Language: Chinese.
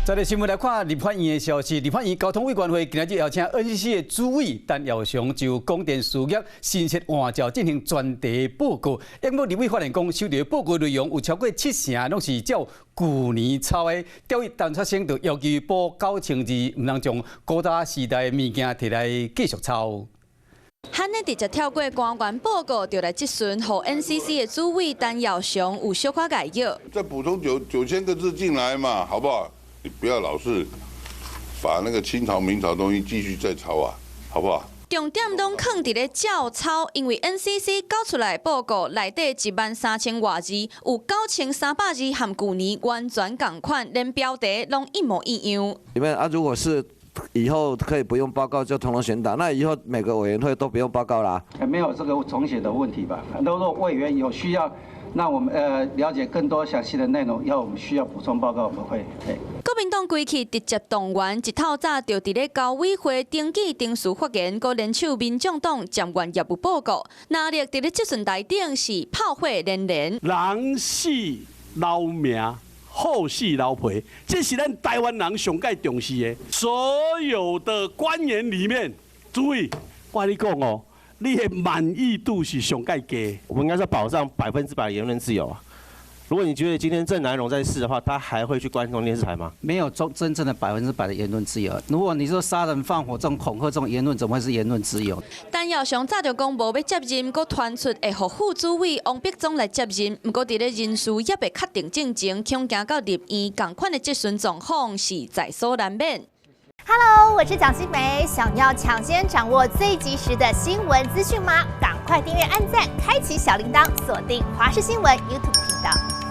再来新闻来看立法院的消息，立法院交通委员会今日邀请 NCC 的主委陈耀祥就供电事业新设换照进行专题报告。因为立委发现讲，收到报告内容有超过70%拢是照旧年抄的，教育陈出生就要求补9,000字，唔能将古早时代的物件摕来继续抄。 汉内直接跳过官员报告，就来质询，和 NCC 的主委陈耀祥有小可概要。再补充9000个字进来嘛，好不好？你不要老是把那个清朝、明朝的东西继续再抄啊，好不好？ 重点拢放伫咧照抄，因为 NCC 交出来报告内底13000多字，有9300字和旧年完全同款，连标题拢一模一样。你们啊，如果是以后可以不用报告就统统选打，那以后每个委员会都不用报告啦。没有这个重写的问题吧？如果委员有需要，那我们了解更多详细的内容，我们需要补充报告，我们会。国民党规气直接动员，一透早就伫咧交委会登记定数发言，搁联手民众党监管业务报告，哪力伫咧质询台顶是炮火连连。人死老命。 后续老赔，这是咱台湾人上介重视的。所有的官员里面，注意，我跟你讲哦，你的满意度是上介低。我们应该是保障100%的言论自由啊。如果你觉得今天郑南榕在世的话，他还会去观众电视台吗？没有真正的100%的言论自由。如果你说杀人放火这种恐吓这种言论，怎么会是言论自由？陈耀祥早就讲无要接任，佮传出会和副主委王必忠来接任，不过伫咧人事也未确定进前，恐惊到立院共款的质询状况是在所难免。 Hello， 我是蒋欣梅。想要抢先掌握最及时的新闻资讯吗？赶快订阅、按赞、开启小铃铛，锁定华视新闻 YouTube 频道。